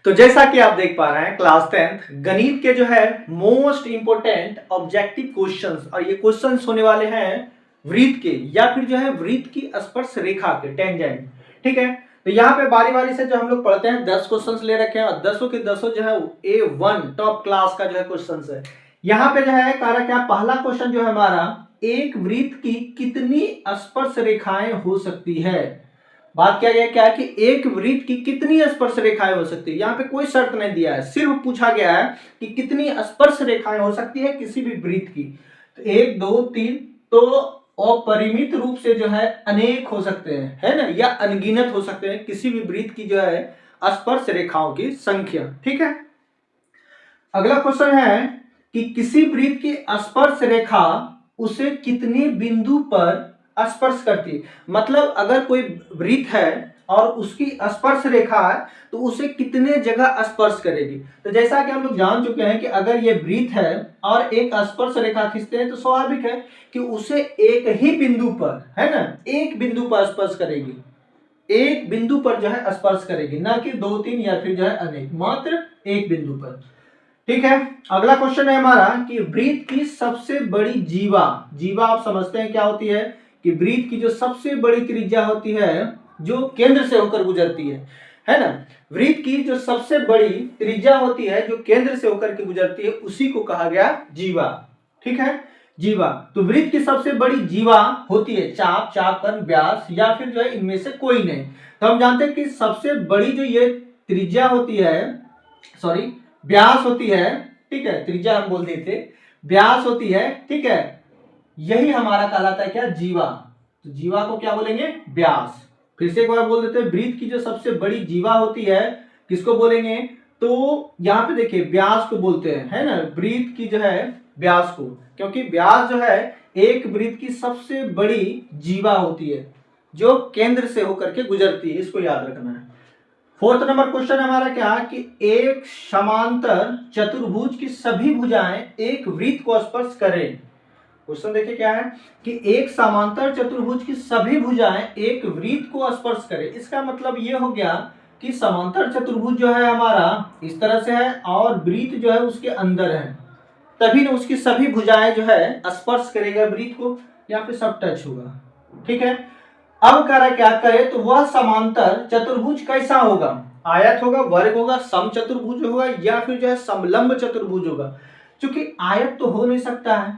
तो जैसा कि आप देख पा रहे हैं क्लास 10th गणित के जो है मोस्ट इंपोर्टेंट ऑब्जेक्टिव क्वेश्चंस, और ये क्वेश्चंस होने वाले हैं वृत्त के या फिर जो है वृत्त की स्पर्श रेखा के टेंजेंट। ठीक है, तो यहाँ पे बारी बारी से जो हम लोग पढ़ते हैं 10 क्वेश्चंस ले रखे हैं और 10 के 10 जो है A1 टॉप क्लास का जो है क्वेश्चंस है। यहाँ पे जो है कह क्या पहला क्वेश्चन जो है हमारा, एक वृत्त की कितनी स्पर्श रेखाएं हो सकती है। बात किया गया क्या है कि एक वृत्त की कितनी स्पर्श रेखाएं हो सकती है। यहाँ पे कोई शर्त नहीं दिया है, सिर्फ पूछा गया है कि कितनी स्पर्श रेखाएं हो सकती है किसी भी वृत्त की। तो 1 2 3 तो अपरिमित रूप से जो है अनेक हो सकते हैं, है ना, या अनगिनत हो सकते हैं किसी भी वृत्त की जो है स्पर्श रेखाओं की संख्या। ठीक है, अगला क्वेश्चन है कि किसी वृत्त की स्पर्श रेखा उसे कितने बिंदु पर स्पर्श करती है। मतलब अगर कोई वृत्त है और उसकी स्पर्श रेखा है तो उसे कितने जगह स्पर्श करेगी। तो जैसा कि हम लोग जान चुके हैं कि अगर ये वृत्त है और एक स्पर्श रेखा खींचते हैं तो स्वाभाविक है कि उसे एक ही बिंदु पर, है ना, एक बिंदु पर स्पर्श करेगी, एक बिंदु पर जो है स्पर्श करेगी, ना कि 2 3 या फिर जो है अनेक, मात्र एक बिंदु पर। ठीक है, अगला क्वेश्चन है हमारा कि वृत्त की सबसे बड़ी जीवा, जीवा आप समझते हैं क्या होती है कि वृत्त की जो सबसे बड़ी त्रिज्या होती है जो केंद्र से होकर गुजरती है ना, वृत्त की जो सबसे बड़ी त्रिज्या होती है जो केंद्र से होकर के गुजरती है उसी को कहा गया जीवा। ठीक है, जीवा। तो वृत्त की सबसे बड़ी जीवा होती है चाप, चापकन, व्यास या फिर जो है इनमें से कोई नहीं। तो हम जानते हैं कि सबसे बड़ी जो ये त्रिज्या होती है, सॉरी व्यास होती है, ठीक है, त्रिज्या हम बोल देते, व्यास होती है, ठीक है, यही हमारा कहलाता है क्या, जीवा। तो जीवा को क्या बोलेंगे, व्यास। फिर से एक बार बोल देते हैं, वृत्त की जो सबसे बड़ी जीवा होती है किसको बोलेंगे, तो यहाँ पे देखिए व्यास को बोलते हैं, है ना, वृत्त की जो है व्यास को, क्योंकि व्यास जो है एक वृत्त की सबसे बड़ी जीवा होती है जो केंद्र से होकर के गुजरती है, इसको याद रखना है। 4th नंबर क्वेश्चन हमारा क्या कि एक समांतर चतुर्भुज की सभी भुजाएं एक वृत्त को स्पर्श करें। क्वेश्चन देखिए क्या है कि एक समांतर चतुर्भुज की सभी भुजाएं एक वृत्त को स्पर्श करें। इसका मतलब ये हो गया कि समांतर चतुर्भुज जो है हमारा इस तरह से है और वृत्त जो है उसके अंदर है, तभी ना उसकी सभी भुजाएं जो है स्पर्श करेगा वृत्त को, यहाँ पे सब टच होगा। ठीक है, अब कह रहा क्या करे, तो वह समांतर चतुर्भुज कैसा होगा, आयत होगा, वर्ग होगा, समचतुर्भुज होगा या फिर जो है समलंब चतुर्भुज होगा। क्योंकि आयत तो हो नहीं सकता है,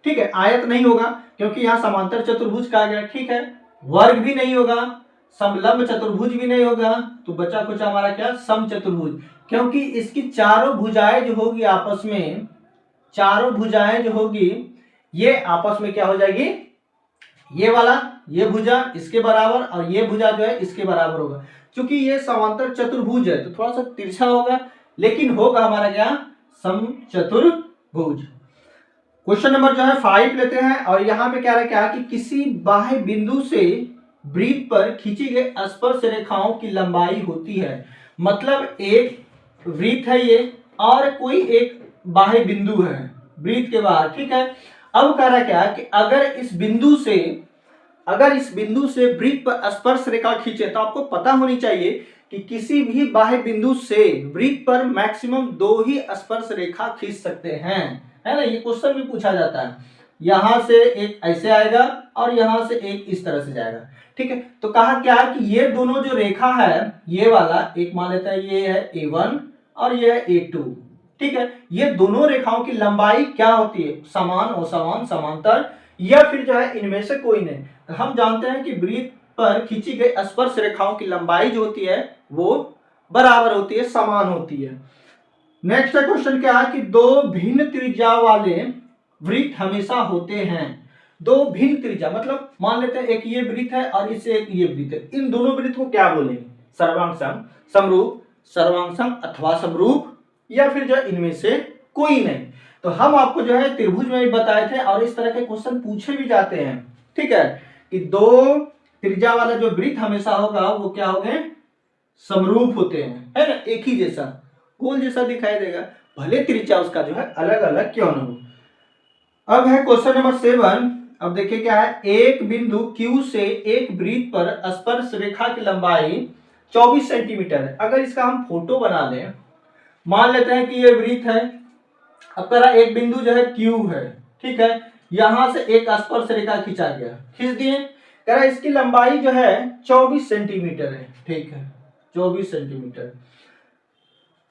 ठीक है, आयत नहीं होगा क्योंकि यहाँ समांतर चतुर्भुज कहा गया, ठीक है, वर्ग भी नहीं होगा, समलंब चतुर्भुज भी नहीं होगा, तो बचा कुछ हमारा क्या, समचतुर्भुज, क्योंकि इसकी चारों भुजाएं जो होगी आपस में, चारों भुजाएं जो होगी ये आपस में क्या हो जाएगी, ये वाला, ये भुजा इसके बराबर और ये भुजा जो है इसके बराबर होगा। क्योंकि ये समांतर चतुर्भुज है तो थोड़ा सा तिरछा होगा, लेकिन होगा हमारा क्या, समचतुर्भुज। क्वेश्चन नंबर जो है 5 लेते हैं और यहाँ पे क्या है क्या कि किसी बाह्य बिंदु से वृत्त पर खींची गई स्पर्श रेखाओं की लंबाई होती है। मतलब एक वृत्त है ये और कोई एक बाह्य बिंदु है वृत्त के बाहर, ठीक है। अब कह रहा क्या कि अगर इस बिंदु से वृत्त पर स्पर्श रेखा खींचे तो आपको पता होनी चाहिए कि किसी भी बाह्य बिंदु से वृत्त पर मैक्सिमम 2 ही स्पर्श रेखा खींच सकते हैं, है ना, ये क्वेश्चन भी पूछा जाता है। यहां से एक ऐसे आएगा और यहां से एक इस तरह से जाएगा, ठीक है। तो कहा क्या कि ये दोनों जो रेखा है, ये वाला एक मान लेता है, ये है A1 और ये है A2, ठीक है। ये दोनों रेखाओं की लंबाई क्या होती है, समान, असमान, समांतर या फिर जो है इनमें से कोई नहीं। तो हम जानते हैं कि वृत्त पर खींची गई स्पर्श रेखाओं की लंबाई जो होती है वो बराबर होती है, समान होती है। नेक्स्ट क्वेश्चन क्या है कि 2 भिन्न त्रिज्या वाले वृत्त हमेशा होते हैं। 2 भिन्न त्रिज्या मतलब मान लेते हैं एक ये वृत्त है और इससे एक ये वृत्त है, इन दोनों वृत्त को क्या बोलेंगे, सर्वांग समरूप, सर्वांग अथवा समरूप या फिर जो इनमें से कोई नहीं। तो हम आपको जो है त्रिभुज में भी बताए थे और इस तरह के क्वेश्चन पूछे भी जाते हैं, ठीक है, कि 2 त्रिज्या वाला जो वृत्त हमेशा होगा वो क्या होंगे, समरूप होते हैं, है ना, एक ही जैसा गोल जैसा दिखाई देगा, भले त्रिज्या उसका जो है अलग अलग क्यों न हो। अब है क्वेश्चन नंबर 7। अब देखिए क्या है, एक बिंदु Q से एक वृत्त पर स्पर्श रेखा की लंबाई 24 सेंटीमीटर है। अगर इसका हम फोटो बना दें, मान लेते हैं कि ये वृत्त है, अब कह रहा एक बिंदु जो है Q है, ठीक है, यहां से एक स्पर्श रेखा खींचा गया, खींच दिए, कह रहा इसकी लंबाई जो है 24 सेंटीमीटर है, ठीक है, 24 सेंटीमीटर,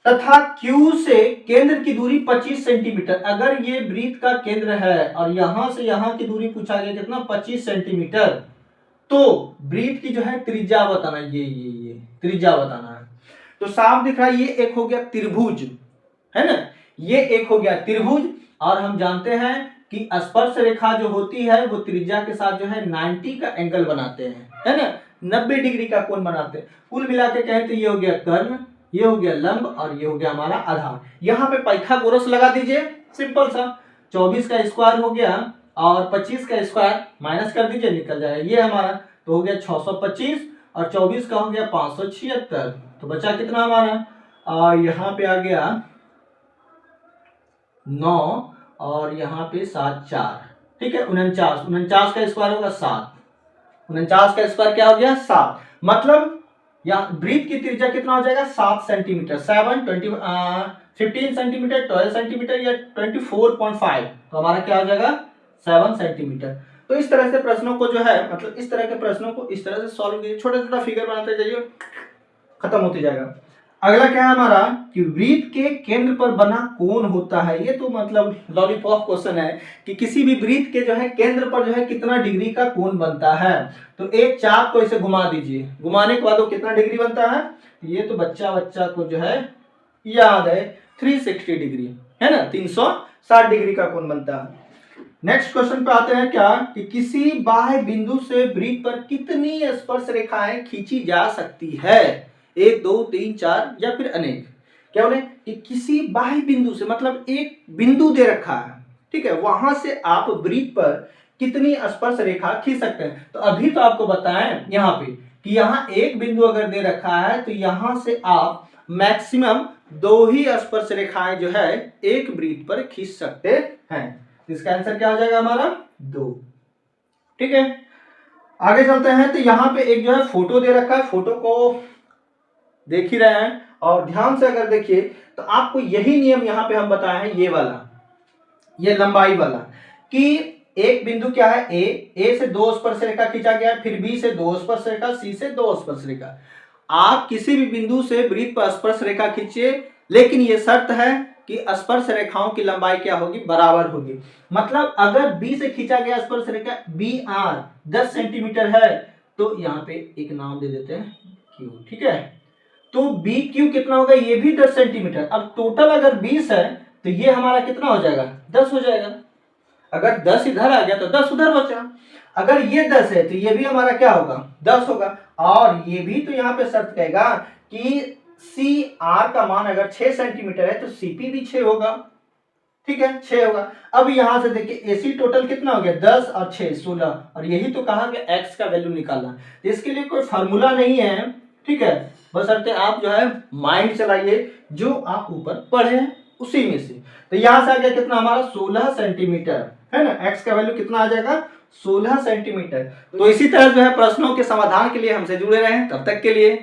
तथा Q से केंद्र की दूरी 25 सेंटीमीटर। अगर ये वृत्त का केंद्र है और यहां से यहां की दूरी पूछा गया कितना, 25 सेंटीमीटर, तो वृत्त की जो है त्रिज्या बताना, ये त्रिज्या बताना है। तो साफ दिख रहा है, ये एक हो गया त्रिभुज, है ना, ये एक हो गया त्रिभुज, और हम जानते हैं कि स्पर्श रेखा जो होती है वो त्रिज्या के साथ जो है 90 का एंगल बनाते हैं, है ना, 90 डिग्री का कोण बनाते हैं। कुल मिला के कहें तो ये हो गया कर्ण, ये हो गया लंब, और ये हो गया हमारा आधार। यहाँ पे पाइथागोरस लगा दीजिए, सिंपल सा, 24 का स्क्वायर हो गया और 25 का स्क्वायर माइनस कर दीजिए, निकल जाएगा ये हमारा, तो हो गया 625, और 24 का हो गया 576, तो बचा कितना हमारा, और यहाँ पे आ गया 9, और यहाँ पे 7 4, ठीक है, 49, 49 का स्क्वायर होगा 7, 49 का स्क्वायर क्या हो गया 7, मतलब यहाँ वृत्त की त्रिज्या कितना हो जाएगा 7 सेंटीमीटर, 15 सेंटीमीटर, 12 सेंटीमीटर या 24.5, तो हमारा क्या हो जाएगा 7 सेंटीमीटर। तो इस तरह से प्रश्नों को जो है, मतलब इस तरह के प्रश्नों को इस तरह से सॉल्व कीजिए, छोटा छोटा फिगर बनाते जाइए, खत्म होते जाएगा। अगला क्या है हमारा कि वृत्त के केंद्र पर बना कोण होता है। ये तो मतलब लॉलीपॉप क्वेश्चन है कि किसी भी वृत्त के जो है केंद्र पर जो है कितना डिग्री का कोण बनता है। तो एक चाप को इसे घुमा दीजिए, घुमाने के बाद वो कितना डिग्री बनता है, ये तो बच्चा को जो है याद है 360 डिग्री, है ना, 360 डिग्री का कोण बनता है। नेक्स्ट क्वेश्चन पे आते हैं क्या कि किसी बाह्य बिंदु से वृत्त पर कितनी स्पर्श रेखाएं खींची जा सकती है, 1 2 3 4 या फिर अनेक। क्या बोले कि किसी बाह्य बिंदु से, मतलब एक बिंदु दे रखा है, ठीक है, वहां से आप वृत्त पर कितनी स्पर्श रेखा खींच सकते हैं। तो अभी तो आपको बताएं यहाँ पे कि यहाँ एक बिंदु अगर दे रखा है तो यहां से आप मैक्सिमम 2 ही स्पर्श रेखाएं जो है एक वृत्त पर खींच सकते हैं। इसका आंसर क्या हो जाएगा हमारा 2, ठीक है। आगे चलते हैं, तो यहाँ पे एक जो है फोटो दे रखा है, फोटो को देख ही रहे हैं, और ध्यान से अगर देखिए तो आपको यही नियम यहाँ पे हम बताए हैं, ये वाला, ये लंबाई वाला, कि एक बिंदु क्या है ए से 2 स्पर्श रेखा खींचा गया, फिर बी से 2 स्पर्श रेखा, सी से 2 स्पर्श रेखा। आप किसी भी बिंदु से वृत्त पर स्पर्श रेखा खींचिए, लेकिन ये शर्त है कि स्पर्श रेखाओं की लंबाई क्या होगी, बराबर होगी। मतलब अगर बी से खींचा गया स्पर्श रेखा बी आर 10 सेंटीमीटर है, तो यहाँ पे एक नाम दे देते हैं क्यू, ठीक है, तो बी क्यू कितना होगा, ये भी 10 सेंटीमीटर। अब टोटल अगर 20 है तो ये हमारा कितना हो जाएगा, 10 हो जाएगा। अगर 10 इधर आ गया तो 10 उधर बचा। अगर ये 10 है तो ये भी हमारा क्या होगा, 10 होगा। और ये भी तो यहाँ पे शर्त कहेगा कि सी आर का मान अगर 6 सेंटीमीटर है तो सीपी भी 6 होगा, ठीक है, 6 होगा। अब यहां से देखिए एसी टोटल कितना हो गया, 10 और 6 16, और यही तो कहा कि एक्स का वैल्यू निकालना। तो इसके लिए कोई फार्मूला नहीं है, ठीक है, बशर्ते आप जो है माइंड चलाइए, जो आप ऊपर पढ़े हैं उसी में से। तो यहां से आ गया कितना हमारा 16 सेंटीमीटर, है ना, एक्स का वैल्यू कितना आ जाएगा 16 सेंटीमीटर। तो इसी तरह जो है प्रश्नों के समाधान के लिए हमसे जुड़े रहें, तब तक के लिए